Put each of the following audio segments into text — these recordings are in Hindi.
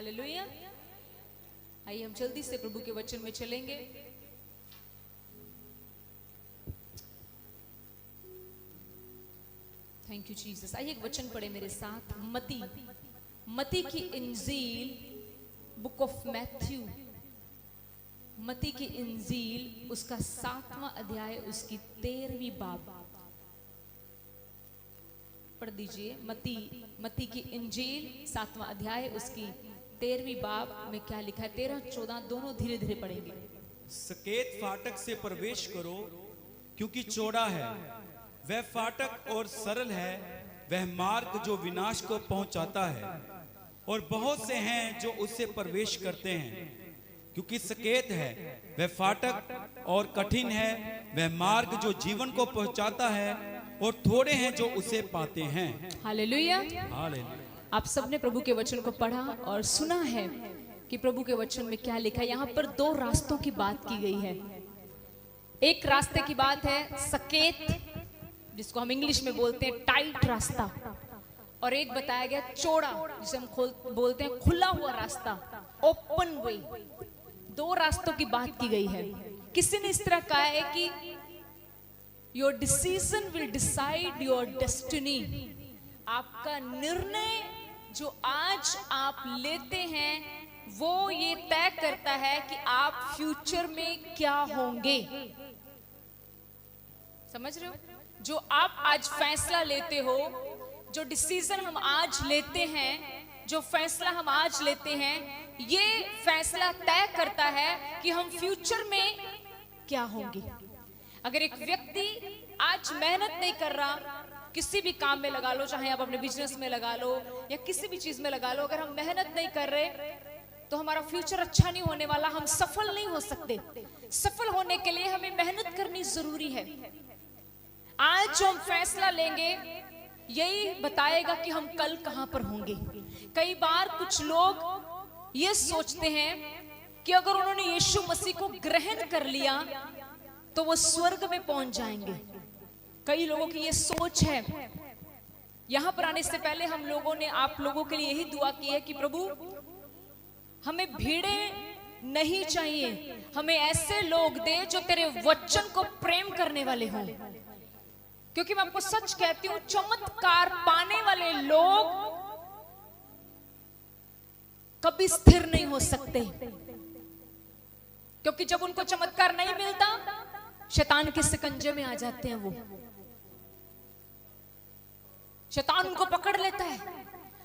हालेलुया। आइए हम जल्दी से प्रभु के वचन में चलेंगे। Thank you Jesus. आइए एक वचन पढ़े मेरे साथ। मती की इंजील, बुक ऑफ मैथ्यू, मती की इंजील उसका 7वां अध्याय उसकी 13वीं बाब पढ़ दीजिए। मती की इंजील 7वां अध्याय उसकी 13वीं बाब में क्या लिखा है? 13-14 दोनों धीरे धीरे पढ़ेंगे। सकेत फाटक से प्रवेश करो, क्योंकि चौड़ा है वह फाटक और सरल है वह मार्ग जो विनाश को पहुंचाता है, और बहुत से हैं जो उससे प्रवेश करते हैं। क्योंकि सकेत है वह फाटक और कठिन है वह मार्ग जो जीवन को पहुंचाता है, और थोड़े हैं जो उसे पाते हैं। हालेलुया। हालेलुया। आप सबने प्रभु के वचन को पढ़ा और सुना है कि प्रभु के वचन में क्या लिखा है। यहाँ पर 2 रास्तों की बात की गई है। एक रास्ते की बात है सकेत, जिसको हम इंग्लिश में बोलते हैं टाइट रास्ता, और एक बताया गया चौड़ा, जिसे हम बोलते हैं खुला हुआ रास्ता, ओपन वे। 2 रास्तों की बात की गई है। किसी ने इस तरह कहा है कि your decision will decide your destiny. आपका निर्णय जो आज आप लेते हैं वो ये तय करता है कि आप फ्यूचर में क्या होंगे। समझ रहे हो? जो आप आज फैसला लेते हो, जो डिसीजन हम आज लेते हैं, जो फैसला हम आज लेते हैं, ये फैसला तय करता है कि हम फ्यूचर में क्या होंगे। अगर एक व्यक्ति आज मेहनत नहीं कर रहा, किसी भी काम में लगा लो, चाहे आप अपने बिजनेस में लगा लो या किसी भी चीज में लगा लो, अगर हम मेहनत नहीं कर रहे तो हमारा फ्यूचर अच्छा नहीं होने वाला, हम सफल नहीं हो सकते। सफल होने के लिए हमें मेहनत करनी जरूरी है। आज जो हम फैसला लेंगे यही बताएगा कि हम कल कहां पर होंगे। कई बार कुछ लोग ये सोचते हैं कि अगर उन्होंने यीशु मसीह को ग्रहण कर लिया तो वो स्वर्ग में पहुंच जाएंगे। कई लोगों की ये सोच है। यहां पर आने से पहले हम लोगों ने आप लोगों के लिए यही दुआ की है कि प्रभु हमें भीड़े नहीं चाहिए, हमें ऐसे लोग दे जो तेरे वचन को प्रेम करने वाले हों। क्योंकि मैं आपको सच कहती हूं, चमत्कार पाने वाले लोग कभी स्थिर नहीं हो सकते, क्योंकि जब उनको चमत्कार नहीं मिलता शैतान के शिकंजे में आ जाते हैं। वो शैतान उनको पकड़ लेता है,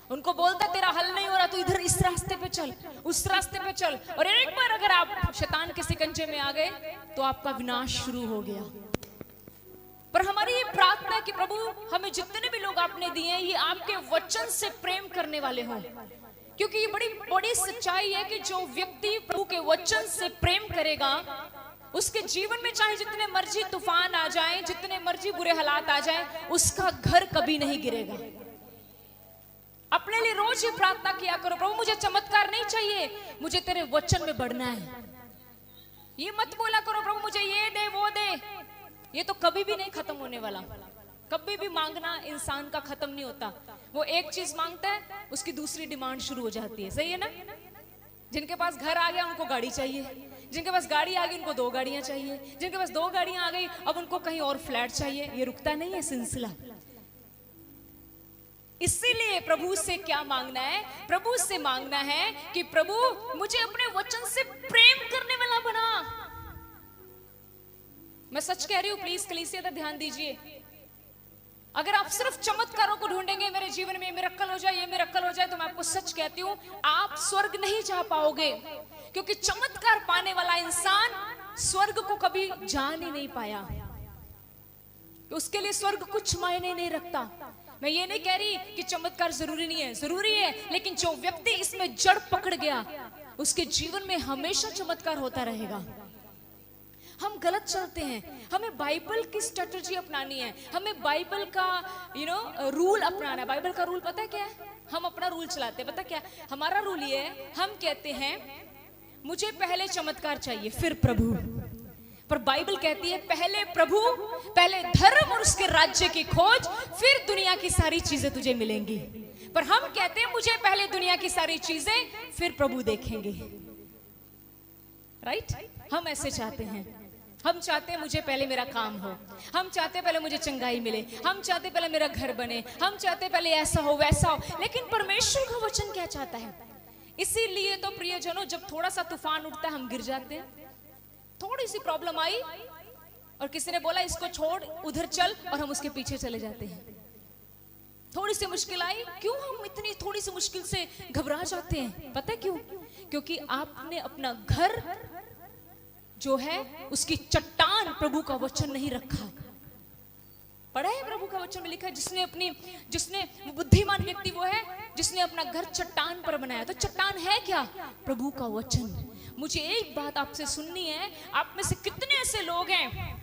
उनको बोलता है तेरा हल नहीं हो रहा तो इधर इस रास्ते पे चल, उस रास्ते पे चल, और एक बार अगर आप शैतान के शिकंजे में आ गए तो आपका विनाश शुरू हो गया। पर हमारी ये प्रार्थना है कि प्रभु हमें जितने भी लोग आपने दिए हैं ये आपके वचन से प्रेम करने वाले हों, क्योंकि ये बड़ी बड़ी सच्चाई है कि जो व्यक्ति प्रभु के वचन से प्रेम करेगा उसके जीवन में चाहे जितने मर्जी तूफान आ जाएं, जितने मर्जी बुरे हालात आ जाएं, उसका घर कभी नहीं गिरेगा। अपने लिए रोज ये प्रार्थना किया करो, प्रभु मुझे चमत्कार नहीं चाहिए, मुझे तेरे वचन में बढ़ना है। ये मत बोला करो प्रभु मुझे ये दे वो दे, ये तो कभी भी नहीं खत्म होने वाला। कभी भी मांगना इंसान का खत्म नहीं होता। वो एक चीज मांगता है उसकी दूसरी डिमांड शुरू हो जाती है। सही है ना? जिनके पास घर आ गया उनको गाड़ी चाहिए, जिनके पास गाड़ी आ गई उनको 2 गाड़ियां चाहिए, जिनके पास 2 गाड़ियां आ गई अब उनको कहीं और फ्लैट चाहिए। ये रुकता नहीं है सिलसिला। इसीलिए प्रभु से क्या मांगना है? प्रभु से मांगना है कि प्रभु मुझे अपने वचन से प्रेम करने वाला बना। मैं सच कह रही हूं, प्लीज कलीसिया पर ध्यान दीजिए। अगर आप सिर्फ चमत्कारों को ढूंढेंगे, मेरे जीवन में मिरेकल हो जाए, ये मिरेकल हो जाए, तो मैं आपको सच कहती हूं आप स्वर्ग नहीं जा पाओगे, क्योंकि चमत्कार पाने वाला इंसान स्वर्ग को कभी जान ही नहीं पाया। उसके लिए स्वर्ग कुछ मायने नहीं रखता। मैं ये नहीं कह रही कि चमत्कार जरूरी नहीं है, जरूरी है, लेकिन जो व्यक्ति इसमें जड़ पकड़ गया उसके जीवन में हमेशा चमत्कार होता रहेगा। हम गलत चलते हैं, हमें बाइबल की स्ट्रेटजी अपनानी है, हमें बाइबल का रूल अपनाना है। बाइबल का रूल पता है क्या है? हम अपना रूल चलाते हैं। पता क्या हमारा रूल ये है? हम कहते हैं मुझे पहले चमत्कार चाहिए फिर प्रभु, पर बाइबल कहती है पहले प्रभु, पहले धर्म और उसके राज्य की खोज, फिर दुनिया की सारी चीजें तुझे मिलेंगी। पर हम कहते हैं मुझे पहले दुनिया की सारी चीजें फिर प्रभु देखेंगे। राइट? हम ऐसे चाहते हैं। हम चाहते हैं मुझे पहले मेरा काम हो, हम चाहते हैं पहले मुझे चंगाई मिले, हम चाहते हैं पहले मेरा घर बने, हम चाहते हैं पहले ऐसा हो वैसा हो। लेकिन परमेश्वर का वचन क्या चाहता है? इसीलिए तो प्रियजनों, जब थोड़ा सा तूफान उठता है हम गिर जाते हैं। थोड़ी सी प्रॉब्लम आई और किसी ने बोला इसको छोड़ उधर चल, और हम उसके पीछे चले जाते हैं। थोड़ी सी मुश्किल आई, क्यों हम इतनी थोड़ी सी मुश्किल से घबरा जाते हैं? पता है क्यों? क्योंकि आपने अपना घर जो है उसकी चट्टान प्रभु का वचन नहीं रखा। पढ़ा है प्रभु का वचन में लिखा है जिसने बुद्धिमान व्यक्ति वो है जिसने अपना घर चट्टान पर बनाया। तो चट्टान है क्या? प्रभु का वचन। मुझे एक बात आपसे सुननी है, आप में से कितने ऐसे लोग हैं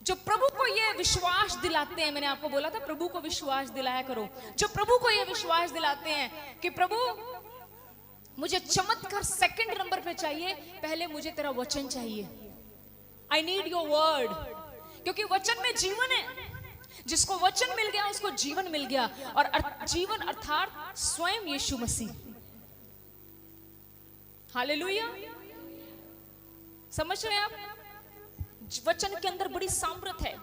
जो प्रभु को ये विश्वास दिलाते हैं? मैंने आपको बोला था प्रभु को विश्वास दिलाया करो। जो प्रभु को ये विश्वास दिलाते हैं कि प्रभु मुझे चमत्कार सेकंड नंबर पे चाहिए, पहले मुझे तेरा वचन चाहिए। आई नीड योर वर्ड, क्योंकि वचन में जीवन है। जिसको वचन मिल गया उसको जीवन मिल गया, और जीवन अर्थात स्वयं यीशु मसीह। हालेलुया। समझ रहे हैं आप? वचन के अंदर बड़ी सामर्थ है।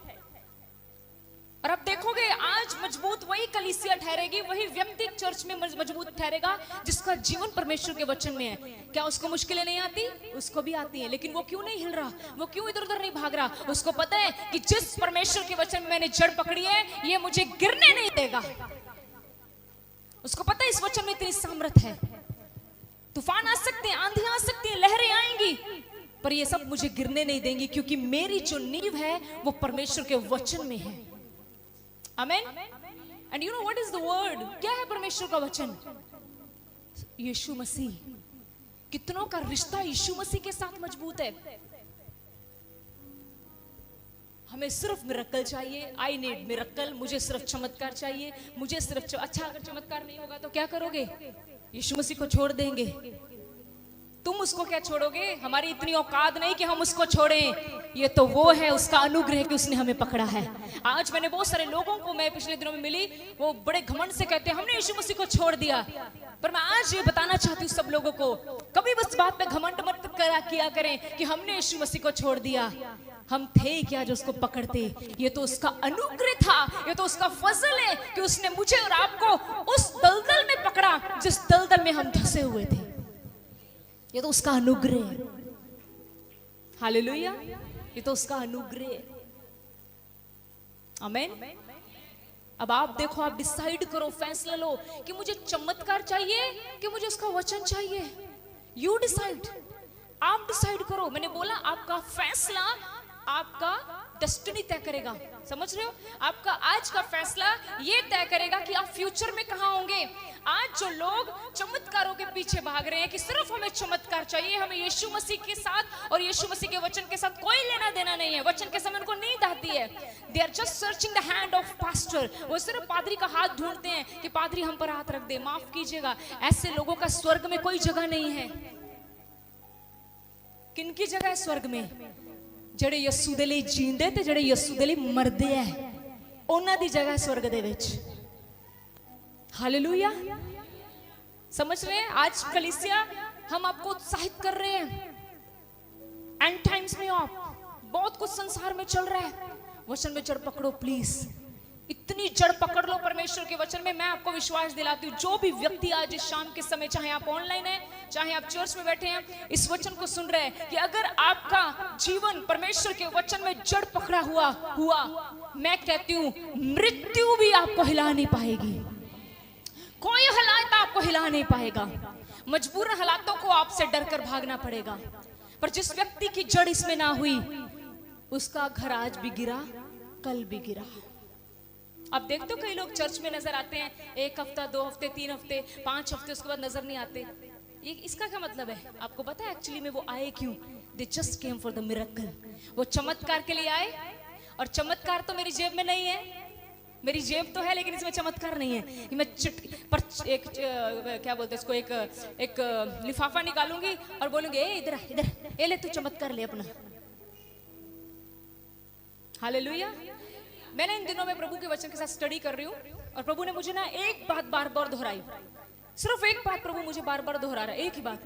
और अब देखोगे आज मजबूत वही कलीसिया ठहरेगी, वही व्यक्ति चर्च में मजबूत ठहरेगा जिसका जीवन परमेश्वर के वचन में है। क्या उसको मुश्किलें नहीं आती? उसको भी आती हैं, लेकिन वो क्यों नहीं हिल रहा? वो क्यों इधर उधर नहीं भाग रहा? उसको पता है कि जिस परमेश्वर के वचन में मैंने जड़ पकड़ी है ये मुझे गिरने नहीं देगा। उसको पता है इस वचन में इतनी सामर्थ है। तूफान आ सकते हैं, आंधी आ सकती है, लहरें आएंगी, पर ये सब मुझे गिरने नहीं देंगी, क्योंकि मेरी जो नींव है वो परमेश्वर के वचन में है। Amen. And you know what is the word? क्या है परमेश्वर का वचन? यीशु मसीह। कितनों का रिश्ता यीशु मसीह के साथ मजबूत है। हमें सिर्फ मिरेकल चाहिए। I need miracle. मुझे सिर्फ चमत्कार चाहिए। मुझे सिर्फ अच्छा, अगर चमत्कार नहीं होगा तो क्या करोगे? यीशु मसीह को छोड़ देंगे। तुम उसको क्या छोड़ोगे? हमारी इतनी औकात नहीं कि हम उसको छोड़ें। ये तो वो है, उसका अनुग्रह कि उसने हमें पकड़ा है। आज मैंने बहुत सारे लोगों को, मैं पिछले दिनों में मिली, वो बड़े घमंड से कहते हैं हमने यीशु मसीह को छोड़ दिया। पर मैं आज ये बताना चाहती हूँ सब लोगों को, कभी बस बात पे घमंड मत किया करें कि हमने यीशु मसीह को छोड़ दिया। हम थे क्या जो उसको पकड़ते? ये तो उसका अनुग्रह था, ये तो उसका फजल है कि उसने मुझे और आपको उस दलदल में पकड़ा जिस दलदल में हम धंसे हुए थे। ये तो उसका अनुग्रह है। हालेलुया। ये तो उसका अनुग्रह है। आमेन। अब आप देखो, आप डिसाइड करो, फैसला लो कि मुझे चमत्कार चाहिए कि मुझे उसका वचन चाहिए। You decide. आप डिसाइड करो। मैंने बोला आपका फैसला आपका डेस्टिनी तय करेगा। समझ रहे हो? आपका आज का फैसला ये तय करेगा कि आप फ्यूचर में कहां होंगे। आज जो लोग चमत्कारों के पीछे भाग रहे हैं कि सिर्फ हमें चमत्कार चाहिए, हमें यीशु मसीह के साथ और यीशु मसीह के वचन के साथ कोई लेना देना नहीं है, वचन के समय उनको नींद आती है। They are just searching the hand of pastor. वो सिर्फ पादरी का हाथ ढूंढते हैं कि पादरी हम पर हाथ रख दे, माफ कीजिएगा। ऐसे लोगों का स्वर्ग में कोई जगह नहीं है। किनकी जगह है स्वर्ग में? ਜਿਹੜੇ ਯਿਸੂ ਦੇ ਲਈ ਜੀਂਦੇ ਤੇ ਜਿਹੜੇ ਯਿਸੂ ਦੇ ਲਈ ਮਰਦੇ ਐ, ਉਹਨਾਂ ਦੀ जगह स्वर्ग दे विच। हालेलुया। समझ रहे हैं? आज कलीसिया हम आपको उत्साहित कर रहे हैं। एंड टाइम्स में आप बहुत कुछ संसार में चल रहा है। वचन में जड़ पकड़ो प्लीज। इतनी जड़ पकड़ लो परमेश्वर के वचन में। मैं आपको विश्वास दिलाती हूँ, जो भी व्यक्ति आज इस शाम के समय, चाहे आप ऑनलाइन हैं, चाहे आप चर्च में बैठे हैं, इस वचन को सुन रहे हैं, कि अगर आपका जीवन परमेश्वर के वचन में जड़ पकड़ा हुआ, मैं कहती हूँ मृत्यु भी आपको हिला नहीं पाएगी। कोई हालात आपको हिला नहीं पाएगा। मजबूरन हालातों को आपसे डरकर भागना पड़ेगा। पर जिस व्यक्ति की जड़ इसमें ना हुई, उसका घर आज भी गिरा, कल भी गिरा। अब देखते हो कई लोग चर्च में नजर आते हैं, 1 हफ्ता, 2 हफ्ते, 3 हफ्ते, 5 हफ्ते, उसके बाद नजर नहीं आते। ये इसका क्या मतलब है? आपको पता है एक्चुअली में वो आए क्यों? They just came for the miracle. वो चमत्कार के लिए आए, और चमत्कार तो मेरी जेब में नहीं है। मेरी जेब तो है लेकिन इसमें चमत्कार नहीं है कि मैं एक क्या बोलते हैं इसको, एक लिफाफा निकालूंगी और बोलूंगी ए इधर इधर, ए ले तू चमत्कार ले अपना। हालेलुया। मैंने इन दिनों में प्रभु के वचन के साथ स्टडी कर रही हूँ, और प्रभु ने मुझे ना एक बात बार बार दोहराई, सिर्फ एक बात प्रभु मुझे बार बार दोहरा रहा है, एक ही बात,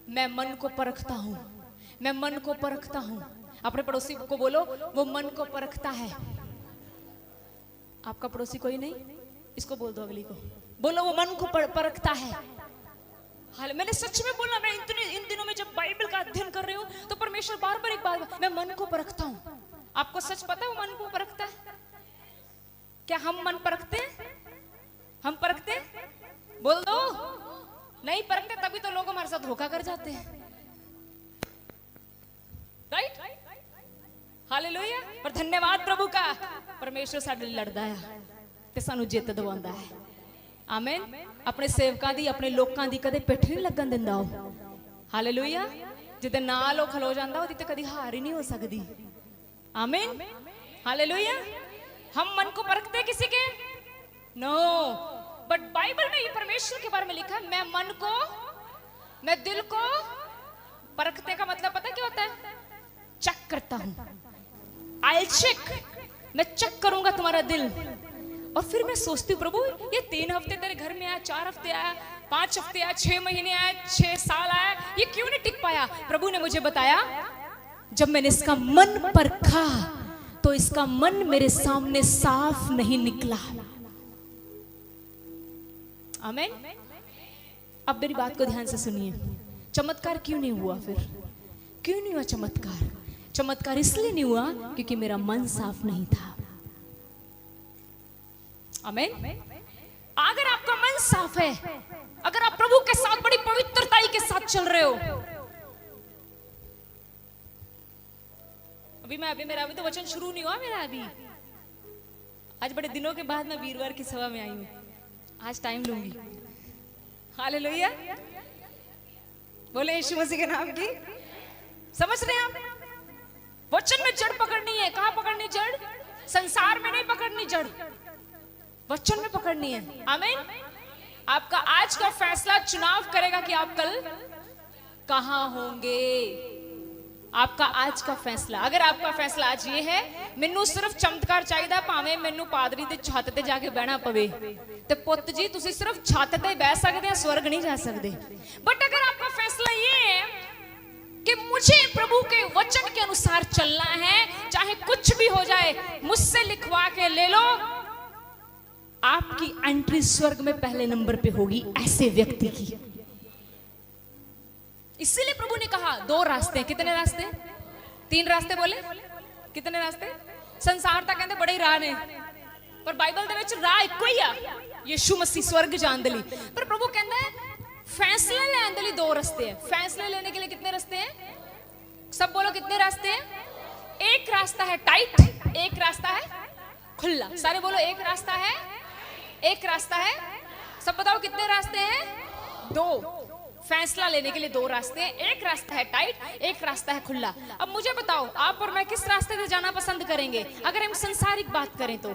मैं मन को परखता हूं, मैं मन को परखता हूं। अपने पड़ोसी को बोलो, वो मन को परखता है। आपका पड़ोसी कोई नहीं, इसको बोल दो, अगली को बोलो, वो मन को परखता है। हाल मैंने सच में बोला, मैं इन दिनों में जब बाइबल का अध्ययन कर रही हूँ तो परमेश्वर बार बार एक बात, मैं मन को परखता हूँ। आपको सच पता है वो मन को परखता है? क्या हम मन परखते हैं? हम परखते हैं? बोल दो। नहीं परखते तभी तो लोग हमारे साथ धोखा कर जाते हैं, राइट? हालेलुया। पर धन्यवाद प्रभु का, परमेश्वर साडे लड़दा है ते सानू जित दवांदा है। आमीन। अपने सेवकां दी, अपने लोकां दी कदे पिठ नहीं लगन दिंदा हो। हालेलुया। जिदे नाल ओ खलो जांदा ओदी ते कदी हार ही नहीं हो सकदी। आमीन। हालेलुया। हम मन को परखते किसी के? नो, बट बाइबल में ये परमेश्वर के बारे में लिखा है, मैं मन को, मैं दिल को परखते का मतलब पता क्या होता है? चेक करता हूं। I'll check, मैं चेक करूंगा तुम्हारा दिल। और फिर मैं सोचती हूँ प्रभु ये 3 हफ्ते तेरे घर में आया, 4 हफ्ते आया, 5 हफ्ते आया, 6 महीने आया, 6 साल आया, ये क्यों नहीं टिक पाया? प्रभु ने मुझे बताया, जब मैंने इसका मन परखा तो इसका मन मेरे सामने साफ नहीं निकला। आमीन। अब मेरी बात को ध्यान से सुनिए। चमत्कार क्यों नहीं हुआ? फिर क्यों नहीं हुआ चमत्कार? चमत्कार इसलिए नहीं हुआ क्योंकि मेरा मन साफ नहीं था। आमीन। अगर आपका मन साफ है, अगर आप प्रभु के साथ बड़ी पवित्रताई के साथ चल रहे हो, मेरा अभी तो वचन शुरू नहीं हुआ मेरा। अभी आज बड़े दिनों के बाद मैं वीरवार की सभा में आई हूं, आज टाइम लूंगी। हालेलुया। बोले यीशु मसीह के नाम की। समझ रहे हैं आप? वचन में जड़ पकड़नी है। कहां पकड़नी जड़? संसार में नहीं पकड़नी जड़, वचन में पकड़नी है। आमीन। आपका आज का फैसला चुनाव करेगा कि आप कल कहां होंगे। आपका आज का फैसला, अगर आपका फैसला आज ये है मैनू सिर्फ चमत्कार चाहिए, भावें मैनू पादरी दे छत ते जाके बहना पवे, ते पुत जी तुसी सिर्फ छत ते बह सकते हैं, स्वर्ग नहीं जा सकते। बट अगर आपका फैसला ये है कि मुझे प्रभु के वचन के अनुसार चलना है, चाहे कुछ भी हो जाए, मुझसे लिखवा के ले लो, आपकी एंट्री स्वर्ग में पहले नंबर पे होगी ऐसे व्यक्ति की। इसीलिए प्रभु ने कहा 2 रास्ते। कितने रास्ते? 3 रास्ते बोले। कितने रास्ते? संसार तक कहते बड़े राह ने, पर बाइबल दे विच राह इक्को ही आ, यीशु मसीह स्वर्ग जान दे लई। पर प्रभु कहता है फैसले लेने के लिए 2 रास्ते हैं। फैसले लेने के लिए कितने रास्ते हैं? सब बोलो कितने रास्ते हैं? एक रास्ता है टाइट, एक रास्ता है खुला। सारे बोलो एक रास्ता है, एक रास्ता है। सब बताओ कितने रास्ते हैं? 2। फैसला लेने के लिए 2 रास्ते हैं, एक रास्ता है टाइट, एक रास्ता है खुला। अब मुझे बताओ आप और मैं किस रास्ते से जाना पसंद करेंगे? अगर हम संसारिक बात करें तो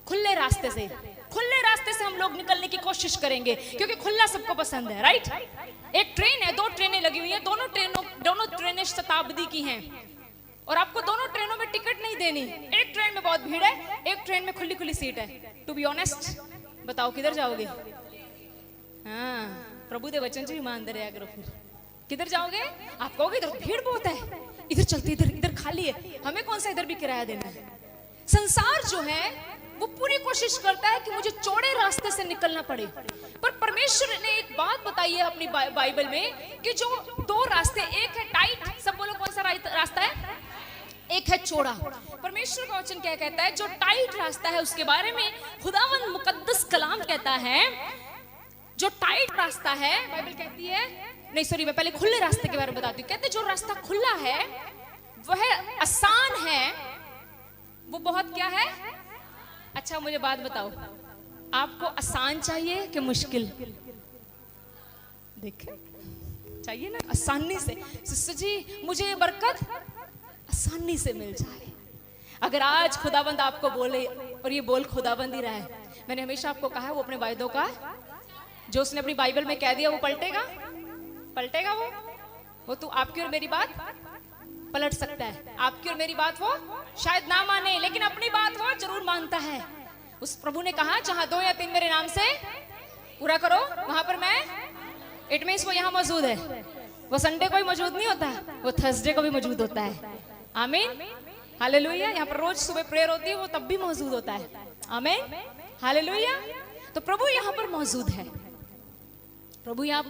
खुले रास्ते से, खुले रास्ते से हम लोग निकलने की कोशिश करेंगे, क्योंकि खुला सबको पसंद है, राइट? एक ट्रेन है, 2 ट्रेनें लगी हुई है, दोनों ट्रेनें शताब्दी की हैं, और आपको दोनों ट्रेनों में टिकट नहीं देनी। एक ट्रेन में बहुत भीड़ है, एक ट्रेन में खुली खुली सीट है। टू बी ऑनेस्ट बताओ किधर जाओगे? हाँ, प्रभु दे वचन से ईमानदार रहा करो। फिर किधर जाओगे? आप कहोगे इधर भीड़ बहुत है, इधर चलते, इधर खाली है, हमें कौन सा इधर भी किराया देना है। संसार जो है वो पूरी कोशिश करता है कि मुझे चौड़े रास्ते से निकलना पड़े, पर परमेश्वर ने एक बात बताई है अपनी बाइबल में कि जो 2 रास्ते, एक है टाइट, सब बोलो कौन सा रास्ता है? एक है चौड़ा। परमेश्वर का वचन क्या कहता है? जो टाइट रास्ता है उसके बारे में खुदावंद मुकद्दस कलाम कहता है, जो टाइट रास्ता है, बाइबल कहती है, नहीं सॉरी मैं पहले खुले रास्ते के बारे में बताती हूँ। कहते जो रास्ता खुला है वह आसान है, वो बहुत क्या है? अच्छा मुझे बात बताओ, आपको आसान चाहिए कि मुश्किल? देखे चाहिए ना आसानी से। सिस्टर जी मुझे बरकत आसानी से मिल जाए। अगर आज खुदाबंद आपको बोले, और ये बोल खुदाबंद ही रहा है, मैंने हमेशा आपको कहा है वो अपने वायदों का, जो उसने अपनी बाइबल में कह दिया वो पलटेगा, पलटेगा वो तो आपकी और मेरी बात पलट सकता है। आपकी और मेरी बात वो शायद ना माने, लेकिन अपनी बात वो जरूर मानता है। उस प्रभु ने कहा जहां 2 या 3 मेरे नाम से पूरा करो वहां पर मैं, इट मीन्स वो यहाँ मौजूद है। वो संडे को भी मौजूद नहीं होता, वो थर्सडे को भी मौजूद होता है। आमीन, हालेलुया। यहाँ पर रोज सुबह प्रेयर होती है, वो तब भी मौजूद होता है। आमीन, हालेलुया। तो प्रभु यहाँ पर मौजूद है। प्रभु यहाँ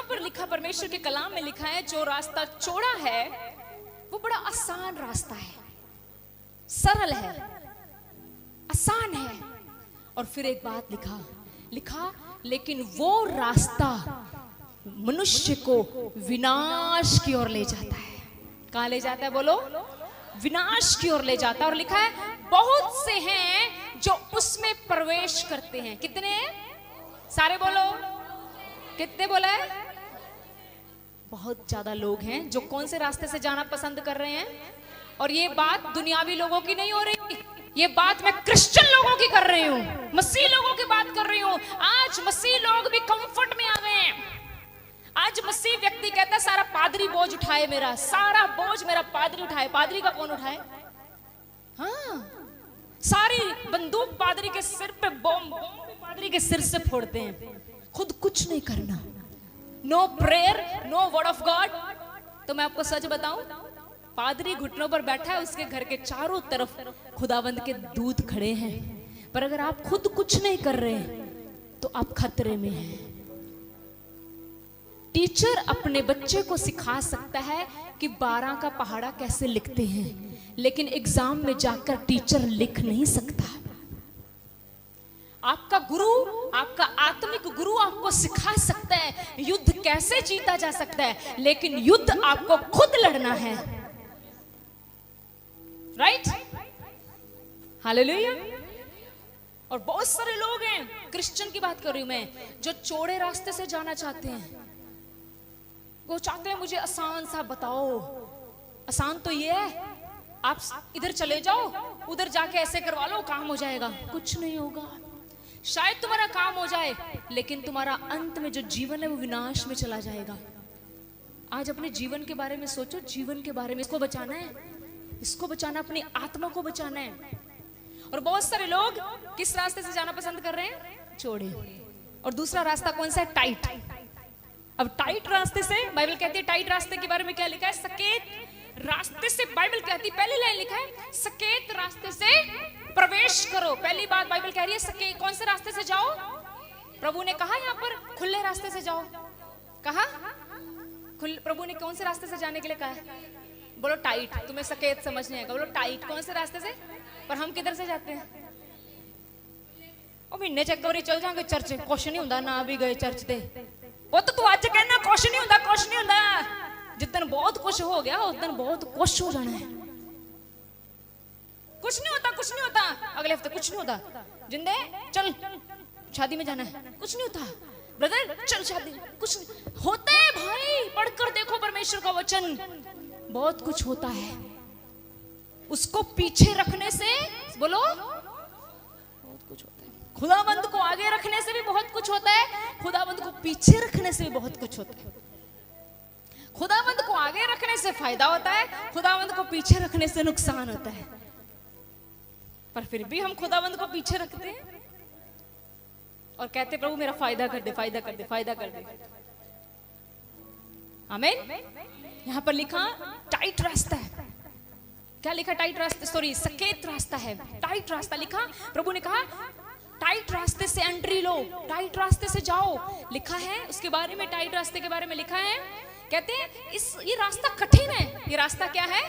पर लिखा, परमेश्वर के कलाम में लिखा है, जो रास्ता चौड़ा है वो बड़ा आसान रास्ता है, सरल है, आसान है। और फिर एक बात लिखा लेकिन वो रास्ता मनुष्य को विनाश की ओर ले जाता है। कहां ले जाता है बोलो? विनाश की ओर ले जाता है। और लिखा है बहुत से हैं जो उसमें प्रवेश करते हैं। कितने हैं? सारे बोलो, कितने बोला है? बहुत ज्यादा लोग हैं जो कौन से रास्ते से जाना पसंद कर रहे हैं। और ये बात दुनियावी लोगों की नहीं हो रही, ये बात मैं क्रिश्चियन लोगों की कर रही हूँ, मसीह लोगों की बात कर रही हूँ। आज मसीह लोग भी कंफर्ट में आ गए हैं। आज मसीह व्यक्ति कहता है सारा पादरी बोझ उठाए, मेरा सारा बोझ मेरा पादरी उठाए। पादरी का कौन उठाए? हाँ, सारी बंदूक पादरी के सिर पे, बॉम्ब पादरी के सिर से फोड़ते हैं। खुद कुछ नहीं करना, no prayer, no word of God. तो मैं आपको सच बताऊं, पादरी घुटनों पर बैठा है, उसके घर के चारों तरफ खुदावंद के दूत खड़े हैं। पर अगर आप खुद कुछ नहीं कर रहे तो आप खतरे में हैं। टीचर अपने बच्चे को सिखा सकता है कि 12 का पहाड़ा कैसे लिखते हैं, लेकिन एग्जाम में जाकर टीचर लिख नहीं सकता। आपका गुरु, आपका आत्मिक गुरु आपको सिखा सकता है युद्ध कैसे जीता जा सकता है, लेकिन युद्ध आपको खुद लड़ना है। Right, hallelujah. और बहुत सारे लोग हैं, क्रिश्चियन की बात कर रही हूं मैं, जो चौड़े रास्ते से जाना चाहते हैं। वो चाहते हैं मुझे आसान सा बताओ। आसान तो ये है, आप इधर चले जाओ, उधर जाके ऐसे करवा लो, काम हो जाएगा। कुछ नहीं होगा। शायद तुम्हारा काम हो जाए, लेकिन तुम्हारा अंत में जो जीवन है वो विनाश में चला जाएगा। आज अपने जीवन के बारे में सोचो, जीवन के बारे में। इसको बचाना है, इसको बचाना, अपनी आत्मा को बचाना है। और बहुत सारे लोग किस रास्ते से जाना पसंद कर रहे हैं? चौड़े। और दूसरा रास्ता कौन सा है? टाइट। अब टाइट रास्ते से बाइबल कहती है, टाइट रास्ते के बारे में क्या लिखा है? सकेत रास्ते से बाइबल कहती है, पहली लाइन लिखा है सकेत रास्ते से प्रवेश करो। पहली बात बाइबल कह रही है सकेत। कौन से रास्ते से जाओ? प्रभु ने कहा यहाँ पर खुले रास्ते से जाओ। कहा प्रभु ने कौन से रास्ते से जाने के लिए कहा है? बोलो टाइट। तुम्हें सकेत समझ नहीं आएगा, बोलो टाइट। कौन से रास्ते से? पर हम किधर से जाते हैं? महीने च एक बारी चल जाएंगे चर्च, कुछ नहीं होता ना भी गए चर्च ते। वो तो तू आज कहना कुछ नहीं होता, कुछ नहीं होता। जितन बहुत कुछ हो गया उतन बहुत कुछ हो जाना है। कुछ नहीं होता, कुछ नहीं होता। अगले हफ्ते कुछ नहीं होता। जिंदे चल शादी में जाना है, कुछ नहीं होता। ब्रदर चल शादी, कुछ नहीं होता है। भाई पढ़कर देखो परमेश्वर का वचन, बहुत कुछ होता है। उसको पीछे रखने से, बोलो, बहुत कुछ होता है। खुदावंद को आगे रखने से भी बहुत कुछ होता है, खुदावंद को पीछे रखने से भी बहुत कुछ होता है। खुदावंद को आगे रखने से फायदा होता है, खुदावंद को पीछे रखने से नुकसान होता है। पर फिर भी हम खुदावंद को पीछे रखते हैं और कहते प्रभु मेरा फायदा कर दे, फायदा कर दे, फायदा कर दे। आमीन। यहां पर लिखा टाइट रास्ता है। क्या लिखा? टाइट रास्ता, सॉरी सकेत रास्ता है। टाइट रास्ता लिखा। प्रभु ने कहा टाइट रास्ते से एंट्री लो, टाइट रास्ते से जाओ। लिखा है उसके बारे में, टाइट रास्ते के बारे में लिखा है। कहते हैं ये रास्ता कठिन है। ये रास्ता क्या है?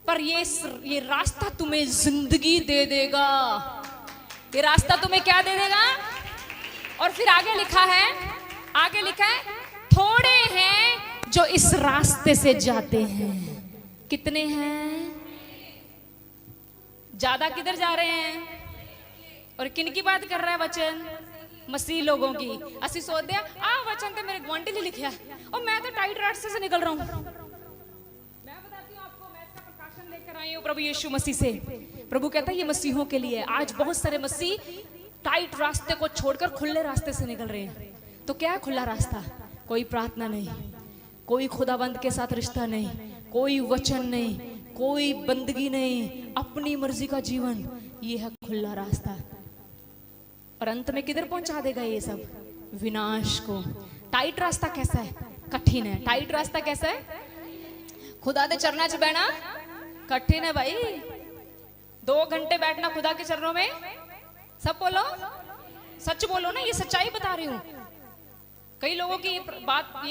पर ये रास्ता तुम्हें जिंदगी दे देगा। ये रास्ता तुम्हें क्या दे देगा? और फिर आगे लिखा है, आगे लिखा है थोड़े हैं जो इस रास्ते से जाते हैं। कितने हैं? ज्यादा किधर जा रहे हैं? और किन की बात कर रहा है वचन? मसीह लोगों की। असि सोचते हैं आ वचन तो मेरे गुआंढी ने लिखा और मैं तो टाइट रास्ते से निकल रहा हूं। मैं बताती हूं आपको, मैं इसका प्रकाशन लेकर आई हूं प्रभु यीशु मसीह से। प्रभु कहता है ये मसीहों के लिए। आज बहुत सारे मसीह टाइट रास्ते को छोड़कर खुले रास्ते से निकल रहे हैं। तो क्या है खुला रास्ता? कोई प्रार्थना नहीं, कोई खुदाबंद के साथ रिश्ता नहीं, कोई वचन नहीं, कोई बंदगी नहीं, अपनी मर्जी का जीवन। ये है खुला रास्ता, और अंत में किधर पहुंचा देगा ये सब? विनाश को। टाइट रास्ता कैसा है? कठिन है। टाइट रास्ता कैसा है? खुदा दे चरना च बैठना कठिन है भाई। 2 घंटे बैठना खुदा के चरणों में, सब बोलो, सच बोलो ना, ये सच्चाई बता रही हूं। कई लोगों की ये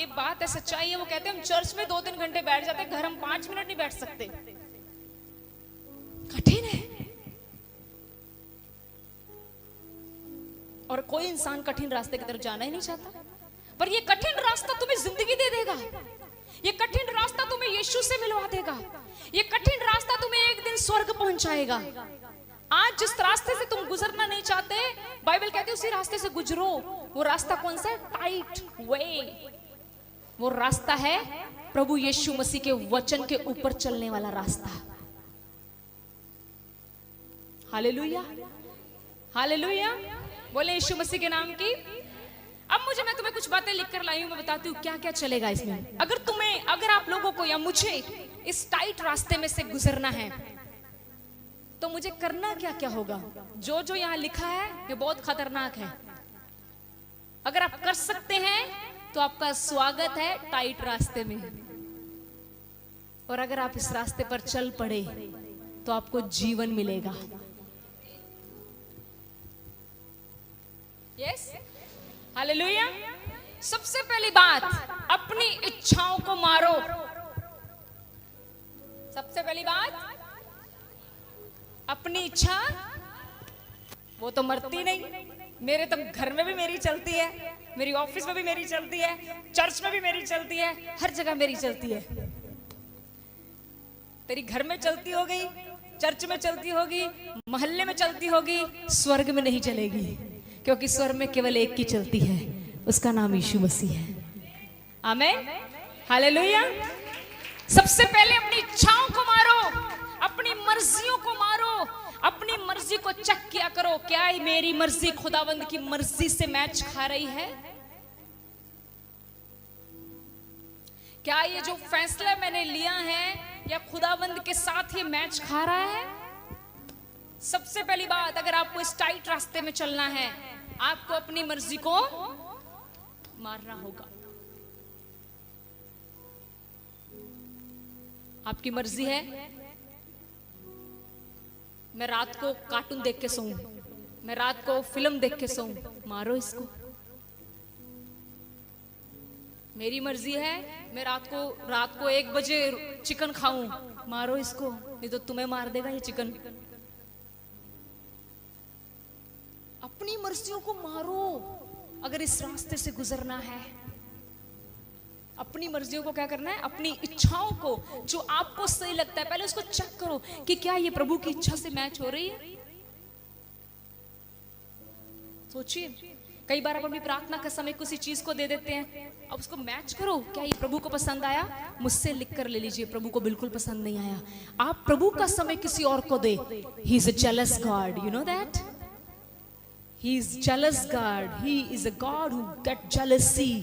बात है, सच्चाई है। वो कहते हैं हम चर्च में 2-3 घंटे बैठ जाते हैं, घर हम 5 मिनट नहीं बैठ सकते। कठिन है। और कोई इंसान कठिन रास्ते की तरफ जाना ही नहीं चाहता, पर ये कठिन रास्ता तुम्हें जिंदगी दे देगा। ये कठिन रास्ता तुम्हें यीशु से मिलवा देगा। ये कठिन रास्ता तुम्हें एक दिन स्वर्ग पहुंचाएगा। आज जिस रास्ते से तुम गुजरना नहीं चाहते, बाइबल कहती है उसी रास्ते से गुजरो। वो रास्ता कौन सा है? टाइट वे। वो रास्ता है प्रभु यीशु मसीह के वचन के ऊपर चलने वाला रास्ता। हालेलुया, हालेलुया, बोले यीशु मसीह के नाम की। अब मैं तुम्हें कुछ बातें लिखकर लाई हूं, मैं बताती हूँ क्या क्या चलेगा इसमें। अगर आप लोगों को या मुझे इस टाइट रास्ते में से गुजरना है, तो मुझे करना क्या क्या होगा? जो यहाँ लिखा है ये बहुत खतरनाक है। अगर आप कर सकते हैं तो आपका स्वागत है टाइट रास्ते में, और अगर आप इस रास्ते पर चल पड़े तो आपको जीवन मिलेगा। Yes, hallelujah. सबसे पहली बात, अपनी इच्छाओं को मारो। सबसे पहली बात, अपनी इच्छा वो तो मरती नहीं। मेरे तो घर में भी मेरी चलती है, मेरी ऑफिस में भी मेरी चलती है, चर्च में भी मेरी चलती है, हर जगह मेरी चलती है। तेरी घर में चलती हो गई, चर्च में चलती होगी, मोहल्ले में चलती होगी, स्वर्ग में नहीं चलेगी, क्योंकि स्वर्ग में केवल एक की चलती है, उसका नाम यीशु मसीह है। आमीन, हालेलुया। सबसे पहले अपनी इच्छाओं को मारो, अपनी मर्जियों को मारो, अपनी मर्जी को चेक किया करो, क्या मेरी मर्जी खुदावंद की मर्जी से मैच खा रही है? क्या ये जो फैसला मैंने लिया है या खुदावंद के साथ ही मैच खा रहा है? सबसे पहली बात, अगर आपको इस टाइट रास्ते में चलना है, आपको अपनी मर्जी को मारना होगा। आपकी मर्जी है मैं रात को कार्टून देख के सोऊं, मैं रात को फिल्म देख के सोऊं, मारो इसको। मेरी मर्जी है मैं रात को 1 बजे चिकन खाऊं, मारो इसको, नहीं तो तुम्हें मार देगा ये चिकन। अपनी मर्जियों को मारो अगर इस रास्ते से गुजरना है। अपनी मर्जियों को क्या करना है? अपनी इच्छाओं को, जो आपको सही लगता है, पहले उसको चेक करो कि क्या ये प्रभु की इच्छा से मैच हो रही है। सोचिए, कई बार आप अपनी प्रार्थना का समय किसी चीज को दे देते हैं, अब उसको मैच करो, क्या ये प्रभु को पसंद आया? मुझसे लिख कर ले लीजिए, प्रभु को बिल्कुल पसंद नहीं आया। आप प्रभु का समय किसी और को दे, he is a jealous god, you know that. He is jealous God. He is a God who get jealousy.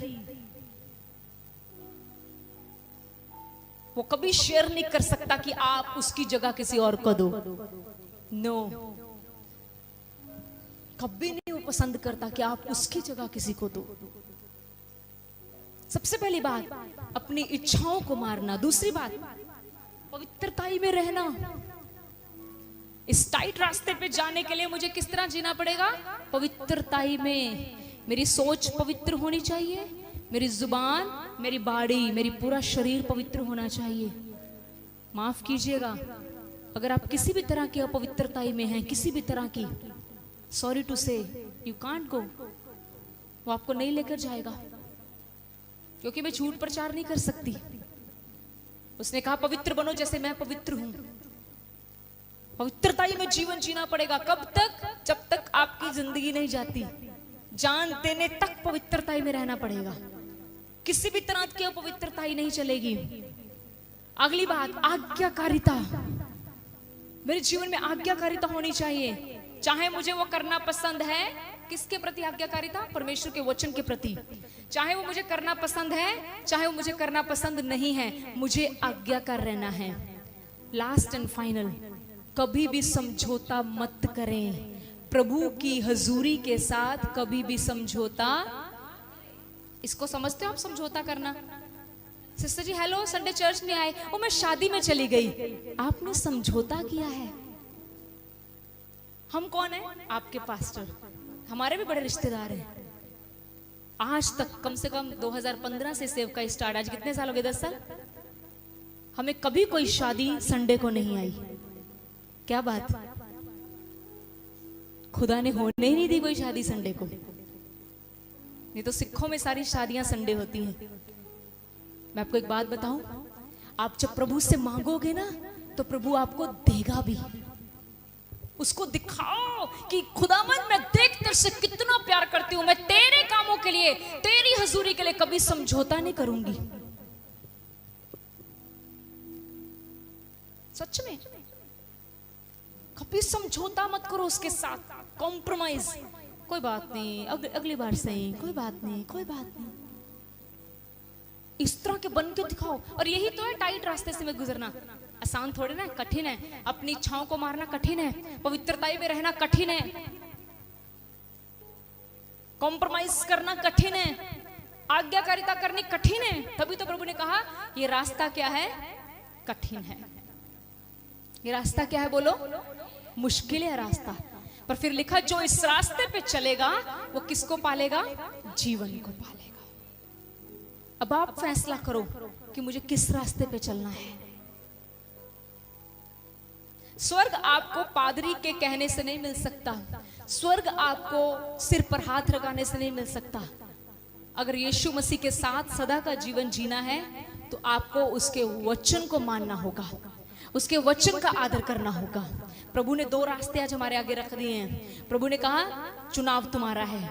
वो कभी शेयर नहीं कर सकता कि आप उसकी जगह किसी और को दो। नो, कभी नहीं वो पसंद करता कि आप उसकी जगह किसी को दो। सबसे पहली बात, अपनी इच्छाओं को मारना। दूसरी बात, पवित्रताई में रहना। इस टाइट रास्ते पे जाने के लिए मुझे किस तरह जीना पड़ेगा? पवित्रताई में। मेरी सोच पवित्र होनी चाहिए, मेरी जुबान, मेरी बॉडी, मेरी पूरा शरीर पवित्र होना चाहिए। माफ कीजिएगा, अगर आप किसी भी तरह की अपवित्रताई में हैं, किसी भी तरह की, सॉरी टू से, यू कांट गो। वो आपको नहीं लेकर जाएगा, क्योंकि मैं झूठ प्रचार नहीं कर सकती। उसने कहा पवित्र बनो जैसे मैं पवित्र हूं। पवित्रताई में जीवन जीना पड़ेगा। कब तक? जब तक आपकी जिंदगी नहीं जाती। जान देने तक पवित्रताई में रहना पड़ेगा। किसी भी तरह की अपवित्रताई नहीं चलेगी। अगली बात, आज्ञाकारिता। मेरे जीवन में आज्ञाकारिता होनी चाहिए। चाहे मुझे वो करना पसंद है, किसके प्रति आज्ञाकारिता? परमेश्वर के वचन के प्रति। चाहे वो मुझे करना पसंद है, चाहे वो मुझे करना पसंद नहीं है, मुझे आज्ञाकार रहना है। लास्ट एंड फाइनल, कभी भी समझौता मत करें। प्रभु की हजूरी के साथ कभी भी समझौता, इसको समझते हो आप समझौता करना? सिस्टर जी हेलो, संडे चर्च नहीं आए, ओ मैं शादी में चली गई। आपने समझौता किया है। हम कौन है? आपके पास्टर, हमारे भी बड़े रिश्तेदार हैं। आज तक कम से कम 2015 से सेव का स्टार्ट, आज कितने साल हो गए? 10 साल। हमें कभी कोई शादी संडे को नहीं आई। क्या बात, खुदा ने होने ही नहीं दी कोई शादी संडे को। नहीं तो सिखों में सारी शादियां संडे होती हैं। मैं आपको एक बात बताऊं, आप जब प्रभु से मांगोगे ना तो प्रभु आपको देगा भी। उसको दिखाओ कि खुदावन मैं देख तेरे से कितना प्यार करती हूं, मैं तेरे कामों के लिए, तेरी हजूरी के लिए कभी समझौता नहीं करूंगी। सच में कभी समझौता मत करो उसके साथ, कॉम्प्रोमाइज। कोई बात नहीं, अगली बार सही, कोई बात नहीं, कोई बात नहीं। इस तरह के बन के दिखाओ। और यही तो है टाइट रास्ते से में गुजरना। आसान थोड़े ना, कठिन है। अपनी इच्छाओं को मारना कठिन है, पवित्रता में रहना कठिन है, कॉम्प्रोमाइज करना कठिन है, आज्ञाकारिता करनी कठिन है। तभी तो प्रभु ने कहा ये रास्ता क्या है? कठिन है। ये रास्ता क्या है? बोलो, मुश्किल है रास्ता। पर फिर लिखा जो इस रास्ते पे चलेगा वो किसको पालेगा? जीवन को पालेगा। अब आप फैसला करो कि मुझे किस रास्ते पे चलना है। स्वर्ग आपको पादरी के कहने से नहीं मिल सकता। स्वर्ग आपको सिर पर हाथ लगाने से नहीं मिल सकता। अगर यीशु मसीह के साथ सदा का जीवन जीना है तो आपको उसके वचन को मानना होगा, उसके वचन का आदर करना होगा। प्रभु ने 2 रास्ते आज हमारे आगे रख दिए हैं। प्रभु ने कहा चुनाव तुम्हारा है,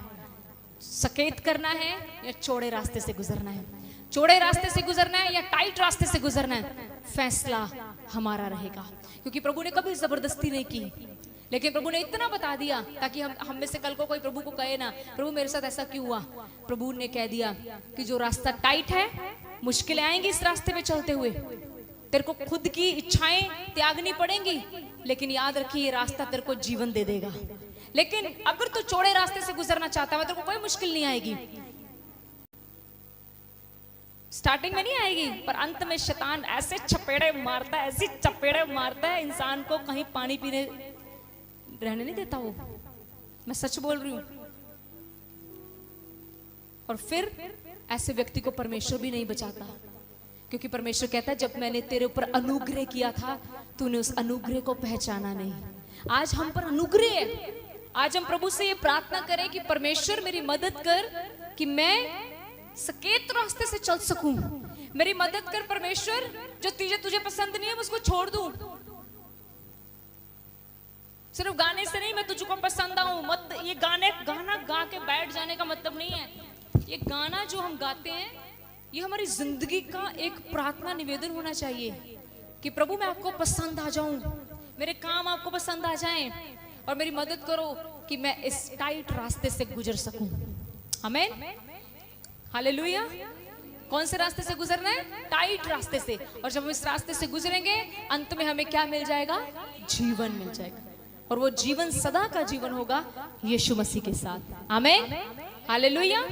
सकेत करना है या चौड़े रास्ते से गुजरना है। चौड़े रास्ते से गुजरना है या टाइट रास्ते से गुजरना है, फैसला हमारा रहेगा। क्योंकि प्रभु ने कभी जबरदस्ती नहीं की, लेकिन प्रभु ने इतना बता दिया ताकि हम में से कल को कोई प्रभु को कहे ना प्रभु मेरे साथ ऐसा क्यों हुआ। प्रभु ने कह दिया कि जो रास्ता टाइट है, मुश्किलें आएंगी इस रास्ते पे चलते हुए, तेरे को खुद की इच्छाएं त्यागनी पड़ेंगी, लेकिन याद रखिए ये रास्ता तेरे को जीवन दे देगा। लेकिन अगर तू चौड़े रास्ते से गुजरना चाहता है, तेरे को कोई मुश्किल नहीं आएगी। स्टार्टिंग में नहीं आएगी, पर अंत में शैतान ऐसे चपेड़े मारता है, ऐसी चपेड़े मारता है, इंसान को कहीं पानी पीने रहने नहीं देता वो। मैं सच बोल रही हूं। और फिर ऐसे व्यक्ति को परमेश्वर भी नहीं बचाता, क्योंकि परमेश्वर कहता है जब मैंने तेरे ऊपर अनुग्रह किया था तूने उस अनुग्रह को पहचाना नहीं। आज हम पर अनुग्रह है। आज हम प्रभु से ये प्रार्थना करें कि परमेश्वर मेरी मदद कर कि मैं सकेत रास्ते से चल सकूं। मेरी मदद कर परमेश्वर, जो तुझे पसंद नहीं है उसको छोड़ दूं। सिर्फ गाने से नहीं मैं तुझको पसंद आऊं मत, ये गाना गा के बैठ जाने का मतलब नहीं है। ये गाना जो हम गाते हैं ये हमारी जिंदगी का एक प्रार्थना निवेदन होना चाहिए कि प्रभु मैं आपको पसंद आ जाऊं, मेरे काम आपको पसंद आ जाएं और मेरी मदद करो कि मैं इस टाइट रास्ते से गुजर सकूं। आमीन, हालेलुया। कौन से रास्ते से गुजरना है? टाइट रास्ते से। और जब हम इस रास्ते से गुजरेंगे अंत में हमें क्या मिल जाएगा? जीवन मिल जाएगा। और वो जीवन सदा का जीवन होगा यीशु मसीह के साथ। आमीन, हालेलुया।